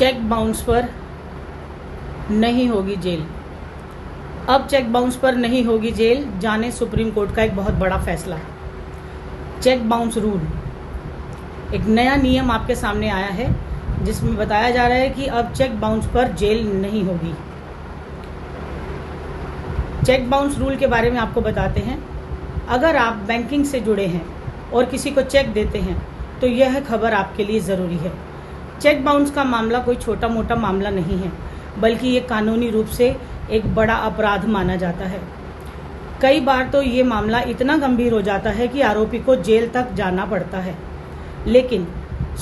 Cheque bounce पर नहीं होगी जेल। अब चेक बाउंस पर नहीं होगी जेल, जाने सुप्रीम कोर्ट का एक बहुत बड़ा फैसला। चेक बाउंस रूल, एक नया नियम आपके सामने आया है जिसमें बताया जा रहा है कि अब चेक बाउंस पर जेल नहीं होगी। चेक बाउंस रूल के बारे में आपको बताते हैं। अगर आप बैंकिंग से जुड़े हैं और किसी को चेक देते हैं तो यह खबर आपके लिए ज़रूरी है। चेक बाउंस का मामला कोई छोटा मोटा मामला नहीं है, बल्कि ये कानूनी रूप से एक बड़ा अपराध माना जाता है। कई बार तो ये मामला इतना गंभीर हो जाता है कि आरोपी को जेल तक जाना पड़ता है। लेकिन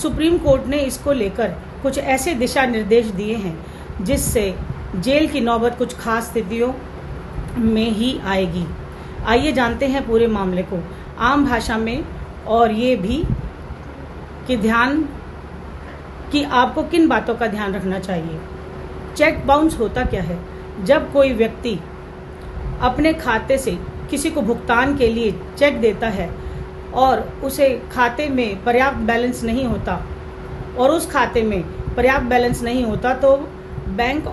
सुप्रीम कोर्ट ने इसको लेकर कुछ ऐसे दिशा निर्देश दिए हैं जिससे जेल की नौबत कुछ खास स्थितियों में ही आएगी। आइए जानते हैं पूरे मामले को आम भाषा में, और ये भी कि आपको किन बातों का ध्यान रखना चाहिए। चेक बाउंस होता क्या है? जब कोई व्यक्ति अपने खाते से किसी को भुगतान के लिए चेक देता है और उसे खाते में पर्याप्त बैलेंस नहीं होता तो बैंक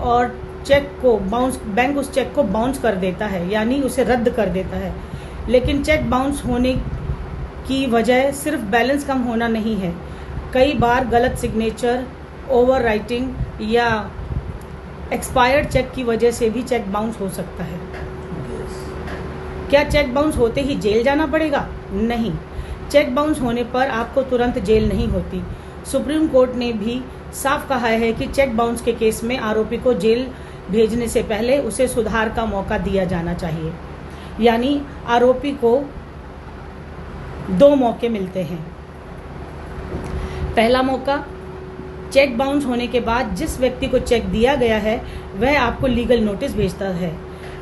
उस चेक को बाउंस कर देता है, यानी उसे रद्द कर देता है। लेकिन चेक बाउंस होने की वजह सिर्फ बैलेंस कम होना नहीं है। कई बार गलत सिग्नेचर, ओवर राइटिंग या एक्सपायर्ड चेक की वजह से भी चेक बाउंस हो सकता है। क्या चेक बाउंस होते ही जेल जाना पड़ेगा? नहीं, चेक बाउंस होने पर आपको तुरंत जेल नहीं होती। सुप्रीम कोर्ट ने भी साफ कहा है कि चेक बाउंस के केस में आरोपी को जेल भेजने से पहले उसे सुधार का मौका दिया जाना चाहिए। यानी आरोपी को 2 मौके मिलते हैं। पहला मौका, चेक बाउंस होने के बाद जिस व्यक्ति को चेक दिया गया है वह आपको लीगल नोटिस भेजता है।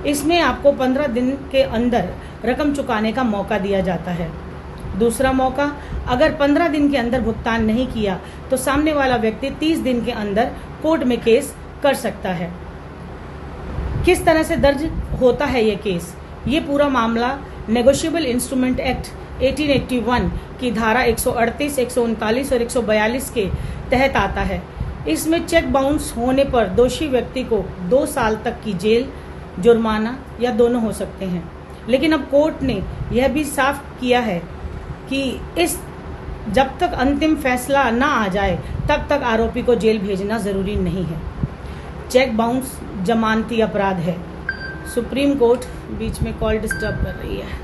इसमें आपको 15 दिन के अंदर रकम चुकाने का मौका दिया जाता है। दूसरा मौका, अगर 15 दिन के अंदर भुगतान नहीं किया तो सामने वाला व्यक्ति 30 दिन के अंदर कोर्ट में केस कर सकता है। किस तरह से दर्ज होता है ये केस? ये पूरा मामला नेगोशिएबल इंस्ट्रूमेंट एक्ट 1881 की धारा 138, 139 और 142 के तहत आता है। इसमें चेक बाउंस होने पर दोषी व्यक्ति को 2 साल तक की जेल, जुर्माना या दोनों हो सकते हैं। लेकिन अब कोर्ट ने यह भी साफ किया है कि जब तक अंतिम फैसला ना आ जाए तब तक आरोपी को जेल भेजना जरूरी नहीं है। चेक बाउंस जमानती अपराध है। सुप्रीम कोर्ट बीच में कॉल डिस्टर्ब कर रही है।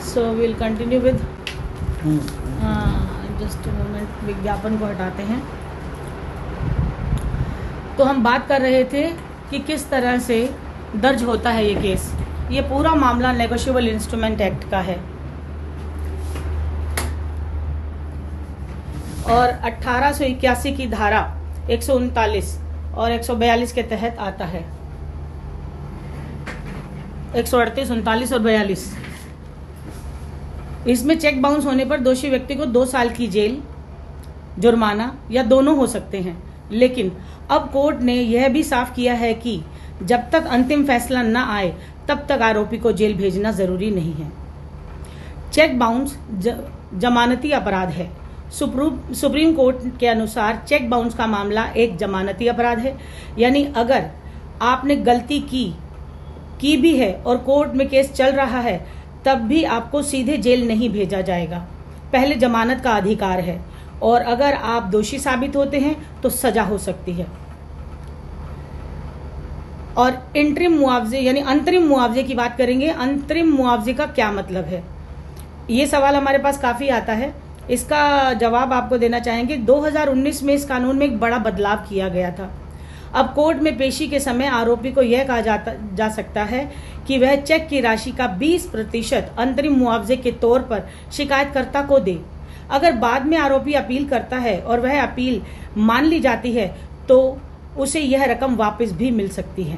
So we'll continue with just a moment, विज्ञापन को हटाते हैं। तो हम बात कर रहे थे कि किस तरह से दर्ज होता है ये केस। ये पूरा मामला नेगोशिएबल इंस्ट्रूमेंट एक्ट का है और 1881 की धारा 139 और 142 के तहत आता है। 138, 39 और 42। इसमें चेक बाउंस होने पर दोषी व्यक्ति को 2 साल की जेल, जुर्माना या दोनों हो सकते हैं। लेकिन अब कोर्ट ने यह भी साफ किया है कि जब तक अंतिम फैसला न आए तब तक आरोपी को जेल भेजना जरूरी नहीं है। चेक बाउंस जमानती अपराध है। सुप्रीम कोर्ट के अनुसार चेक बाउंस का मामला एक जमानती अपराध है। यानी अगर आपने गलती की भी है और कोर्ट में केस चल रहा है तब भी आपको सीधे जेल नहीं भेजा जाएगा। पहले जमानत का अधिकार है और अगर आप दोषी साबित होते हैं तो सजा हो सकती है। और इंटरिम मुआवजे यानी अंतरिम मुआवजे की बात करेंगे। अंतरिम मुआवजे का क्या मतलब है? ये सवाल हमारे पास काफी आता है। इसका जवाब आपको देना चाहेंगे। 2019 में इस कानून में एक बड़ा बदलाव किया गया था। अब कोर्ट में पेशी के समय आरोपी को यह कहा जा सकता है कि वह चेक की राशि का 20% अंतरिम मुआवजे के तौर पर शिकायतकर्ता को दे। अगर बाद में आरोपी अपील करता है और वह अपील मान ली जाती है तो उसे यह रकम वापस भी मिल सकती है।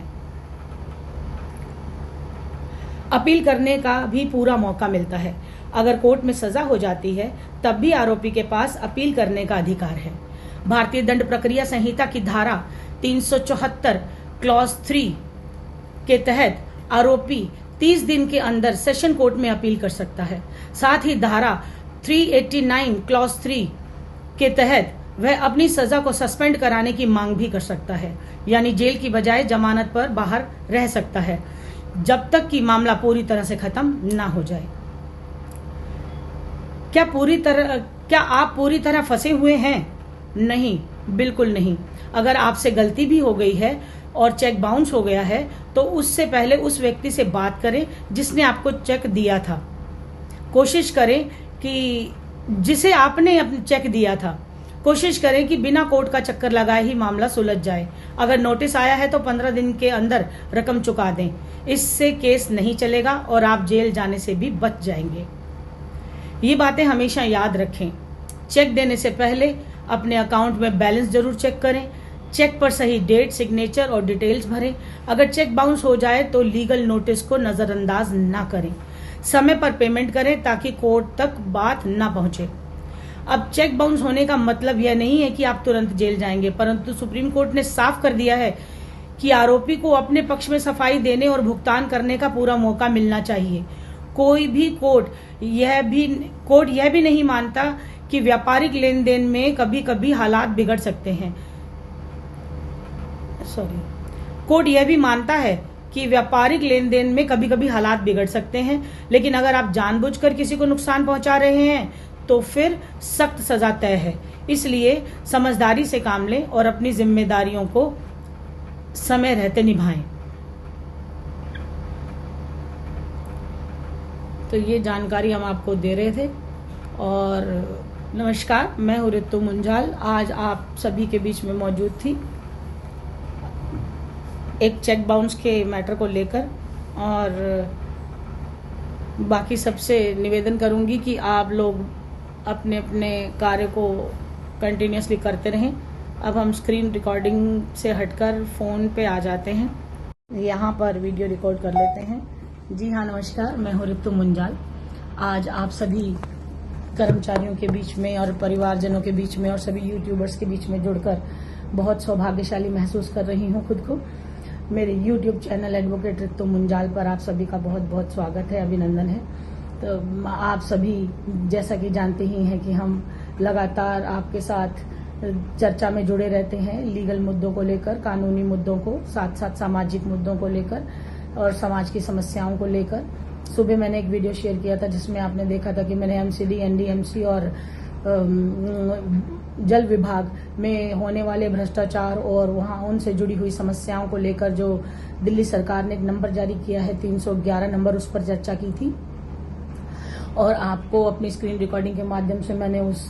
अपील करने का भी पूरा मौका मिलता है। अगर कोर्ट में सजा हो जाती है तब भी आरोपी के पास अपील करने का अधिकार है। भारतीय दंड प्रक्रिया संहिता की धारा 374 क्लॉज 3 के तहत आरोपी 30 दिन के अंदर सेशन कोर्ट में अपील कर सकता है। साथ ही धारा 389 क्लॉज 3 के तहत वह अपनी सजा को सस्पेंड कराने की मांग भी कर सकता है, यानी जेल की बजाय जमानत पर बाहर रह सकता है जब तक कि मामला पूरी तरह से खत्म ना हो जाए। क्या आप पूरी तरह फंसे हुए हैं? नहीं, बिल्कुल नहीं। अगर आपसे गलती भी हो गई है और चेक बाउंस हो गया है तो उससे पहले उस व्यक्ति से बात करें जिसने आपको चेक दिया था। कोशिश करें कि जिसे आपने अपना चेक दिया था, कोशिश करें कि बिना कोर्ट का चक्कर लगाए ही मामला सुलझ जाए। अगर नोटिस आया है तो 15 दिन के अंदर रकम चुका दें। इससे केस नहीं चलेगा और आप जेल जाने से भी बच जाएंगे। ये बातें हमेशा याद रखें। चेक देने से पहले अपने अकाउंट में बैलेंस जरूर चेक करें। चेक पर सही डेट, सिग्नेचर और डिटेल्स भरें। अगर चेक बाउंस हो जाए तो लीगल नोटिस को नजरअंदाज ना करें। समय पर पेमेंट करें ताकि कोर्ट तक बात ना पहुंचे। अब चेक बाउंस होने का मतलब यह नहीं है कि आप तुरंत जेल जाएंगे, परंतु सुप्रीम कोर्ट ने साफ कर दिया है कि आरोपी को अपने पक्ष में सफाई देने और भुगतान करने का पूरा मौका मिलना चाहिए। कोई भी कोर्ट यह भी नहीं मानता कि व्यापारिक लेन देन में कभी कभी हालात बिगड़ सकते हैं। कोर्ट यह भी मानता है कि व्यापारिक लेन देन में कभी कभी हालात बिगड़ सकते हैं, लेकिन अगर आप जानबूझकर किसी को नुकसान पहुंचा रहे हैं तो फिर सख्त सजा तय है। इसलिए समझदारी से काम लें और अपनी जिम्मेदारियों को समय रहते निभाएं। तो ये जानकारी हम आपको दे रहे थे। और नमस्कार, मैं हूँ ऋतु मुंजाल। आज आप सभी के बीच में मौजूद थी एक चेक बाउंस के मैटर को लेकर, और बाकी सबसे निवेदन करूंगी कि आप लोग अपने अपने कार्य को कंटिन्यूसली करते रहें। अब हम स्क्रीन रिकॉर्डिंग से हटकर फ़ोन पे आ जाते हैं, यहाँ पर वीडियो रिकॉर्ड कर लेते हैं। जी हाँ, नमस्कार, मैं हूँ ऋतु मुंजाल। आज आप सभी कर्मचारियों के बीच में और परिवारजनों के बीच में और सभी यूट्यूबर्स के बीच में जुड़कर बहुत सौभाग्यशाली महसूस कर रही हूँ खुद को। मेरे यूट्यूब चैनल एडवोकेट ऋतु मुंजाल पर आप सभी का बहुत बहुत स्वागत है, अभिनंदन है। तो आप सभी जैसा कि जानते ही हैं कि हम लगातार आपके साथ चर्चा में जुड़े रहते हैं, लीगल मुद्दों को लेकर, कानूनी मुद्दों को, साथ साथ सामाजिक मुद्दों को लेकर और समाज की समस्याओं को लेकर। सुबह मैंने एक वीडियो शेयर किया था जिसमें आपने देखा था कि मैंने एमसीडी, एनडीएमसी और जल विभाग में होने वाले भ्रष्टाचार और वहां उनसे जुड़ी हुई समस्याओं को लेकर जो दिल्ली सरकार ने एक नंबर जारी किया है 311 नंबर, उस पर चर्चा की थी। और आपको अपनी स्क्रीन रिकॉर्डिंग के माध्यम से मैंने उस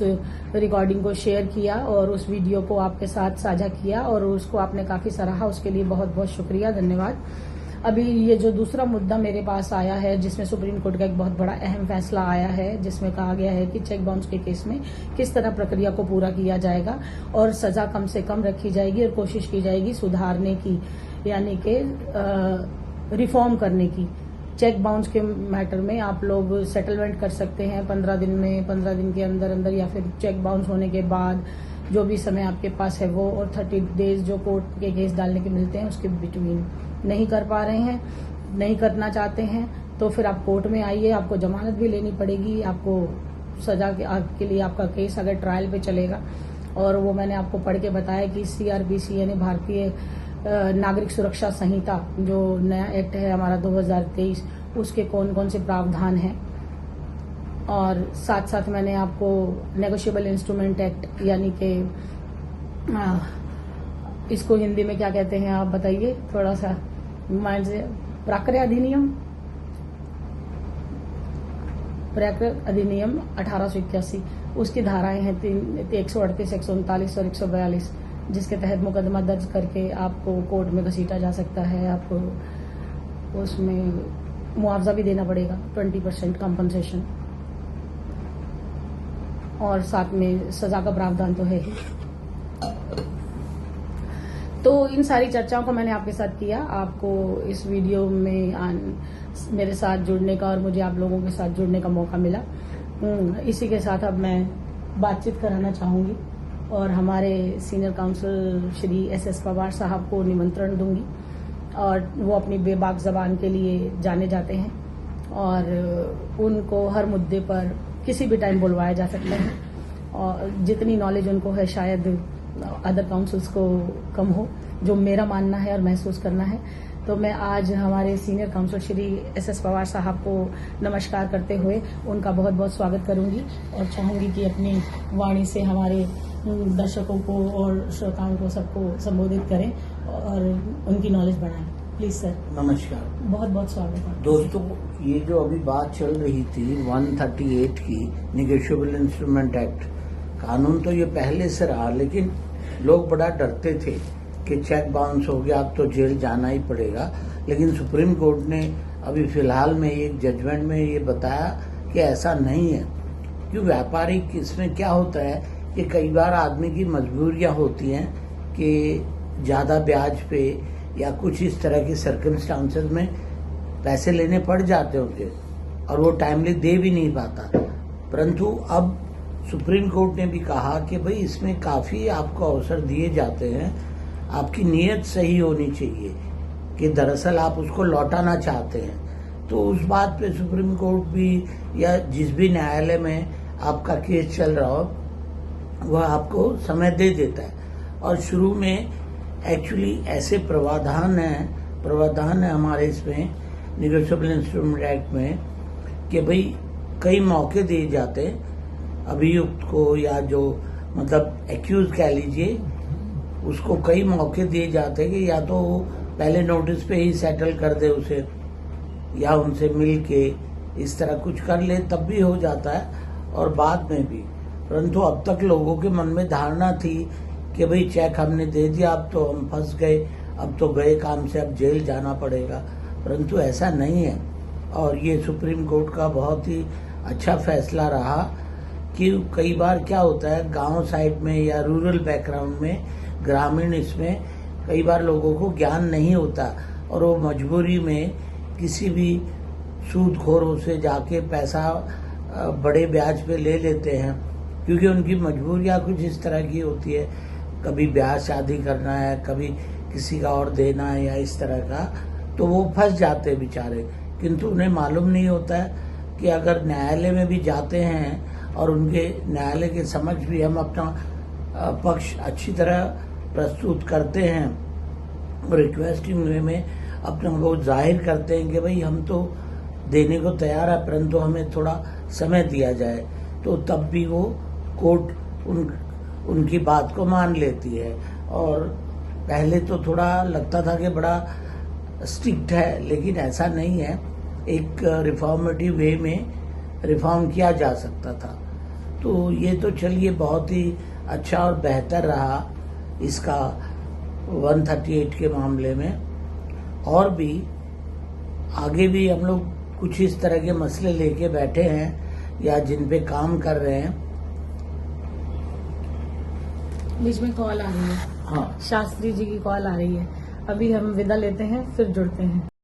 रिकॉर्डिंग को शेयर किया और उस वीडियो को आपके साथ साझा किया और उसको आपने काफी सराहा, उसके लिए बहुत बहुत शुक्रिया, धन्यवाद। अभी ये जो दूसरा मुद्दा मेरे पास आया है जिसमें सुप्रीम कोर्ट का एक बहुत बड़ा अहम फैसला आया है, जिसमें कहा गया है कि चेक बाउंस के केस में किस तरह प्रक्रिया को पूरा किया जाएगा और सजा कम से कम रखी जाएगी और कोशिश की जाएगी सुधारने की, यानी कि रिफॉर्म करने की। चेक बाउंस के मैटर में आप लोग सेटलमेंट कर सकते हैं 15 दिन में, 15 दिन के अंदर अंदर, या फिर चेक बाउंस होने के बाद जो भी समय आपके पास है वो, और 30 डेज जो कोर्ट के केस डालने के मिलते हैं उसके बिटवीन। नहीं कर पा रहे हैं, नहीं करना चाहते हैं तो फिर आप कोर्ट में आइए, आपको जमानत भी लेनी पड़ेगी, आपको सजा के लिए आपका केस अगर ट्रायल पे चलेगा। और वो मैंने आपको पढ़ के बताया कि सीआरपीसी यानी भारतीय नागरिक सुरक्षा संहिता जो नया एक्ट है हमारा 2023, उसके कौन कौन से प्रावधान हैं। और साथ साथ मैंने आपको नेगोशिएबल इंस्ट्रूमेंट एक्ट, यानी कि इसको हिंदी में क्या कहते हैं आप बताइए थोड़ा सा माइंड से, प्राकृत अधिनियम 1881, उसकी धाराएं हैं 138, 139 और 142 जिसके तहत मुकदमा दर्ज करके आपको कोर्ट में घसीटा जा सकता है। आपको उसमें मुआवजा भी देना पड़ेगा, 20% कंपनसेशन, और साथ में सजा का प्रावधान तो है ही। तो इन सारी चर्चाओं को मैंने आपके साथ किया। आपको इस वीडियो में मेरे साथ जुड़ने का और मुझे आप लोगों के साथ जुड़ने का मौका मिला। इसी के साथ अब मैं बातचीत कराना चाहूँगी और हमारे senior council Shri SS Pawar साहब को निमंत्रण दूंगी, और वो अपनी बेबाक ज़बान के लिए जाने जाते हैं और उनको हर मुद्दे पर किसी भी टाइम बुलवाया जा सकता है, और जितनी नॉलेज उनको है शायद अदर काउंसिल्स को कम हो, जो मेरा मानना है और महसूस करना है। तो मैं आज हमारे senior council Shri SS Pawar साहब को नमस्कार करते हुए उनका बहुत बहुत स्वागत करूंगी और चाहूंगी कि अपनी वाणी से हमारे दर्शकों को और श्रोताओं को सबको संबोधित करें और उनकी नॉलेज बढ़ाएं। Please sir. नमस्कार, बहुत बहुत स्वागत है दोस्तों। ये जो अभी बात चल रही थी 138 की, निगोशिएबल इंस्ट्रूमेंट एक्ट कानून, तो ये पहले से रहा, लेकिन लोग बड़ा डरते थे कि चेक बाउंस हो गया अब तो जेल जाना ही पड़ेगा। लेकिन सुप्रीम कोर्ट ने अभी फिलहाल में एक जजमेंट में ये बताया कि ऐसा नहीं है। क्यों व्यापारिक इसमें क्या होता है कि कई बार आदमी की मजबूरियां होती हैं कि ज़्यादा ब्याज पे या कुछ इस तरह के सर्कमस्टांसेस में पैसे लेने पड़ जाते हैं उनके, और वो टाइमली दे भी नहीं पाता। परंतु अब सुप्रीम कोर्ट ने भी कहा कि भाई इसमें काफ़ी आपको अवसर दिए जाते हैं, आपकी नीयत सही होनी चाहिए कि दरअसल आप उसको लौटाना चाहते हैं। तो उस बात पे सुप्रीम कोर्ट भी या जिस भी न्यायालय में आपका केस चल रहा हो वह आपको समय दे देता है। और शुरू में एक्चुअली ऐसे प्रावधान है हमारे इसमें निगोशिएबल इंस्ट्रूमेंट एक्ट में कि भाई कई मौके दिए जाते हैं अभियुक्त को, या जो मतलब एक्यूज कह लीजिए, उसको कई मौके दिए जाते हैं कि या तो वो पहले नोटिस पे ही सेटल कर दे उसे, या उनसे मिल के इस तरह कुछ कर ले, तब भी हो जाता है, और बाद में भी। परंतु अब तक लोगों के मन में धारणा थी कि भाई चेक हमने दे दिया, अब तो हम फंस गए, अब तो गए काम से, अब जेल जाना पड़ेगा। परंतु ऐसा नहीं है, और ये सुप्रीम कोर्ट का बहुत ही अच्छा फैसला रहा कि कई बार क्या होता है गांव साइड में या रूरल बैकग्राउंड में, ग्रामीण इसमें कई बार लोगों को ज्ञान नहीं होता और वो मजबूरी में किसी भी सूदखोरों से जाके पैसा बड़े ब्याज पे ले लेते हैं, क्योंकि उनकी मजबूरियां कुछ इस तरह की होती है, कभी ब्याह शादी करना है, कभी किसी का और देना है या इस तरह का, तो वो फंस जाते हैं बेचारे। किंतु उन्हें मालूम नहीं होता है कि अगर न्यायालय में भी जाते हैं और उनके न्यायालय के समक्ष भी हम अपना पक्ष अच्छी तरह प्रस्तुत करते हैं और रिक्वेस्टिंग वे में अपना वो जाहिर करते हैं कि भाई हम तो देने को तैयार है, परंतु हमें थोड़ा समय दिया जाए, तो तब भी वो कोर्ट उनकी बात को मान लेती है। और पहले तो थोड़ा लगता था कि बड़ा स्ट्रिक्ट है, लेकिन ऐसा नहीं है, एक रिफॉर्मेटिव वे में रिफॉर्म किया जा सकता था। तो ये तो चलिए बहुत ही अच्छा और बेहतर रहा इसका 138 के मामले में। और भी आगे भी हम लोग कुछ इस तरह के मसले लेके बैठे हैं या जिन पे काम कर रहे हैं। बीच में कॉल आ रही है। हाँ, शास्त्री जी की कॉल आ रही है, अभी हम विदा लेते हैं, फिर जुड़ते हैं।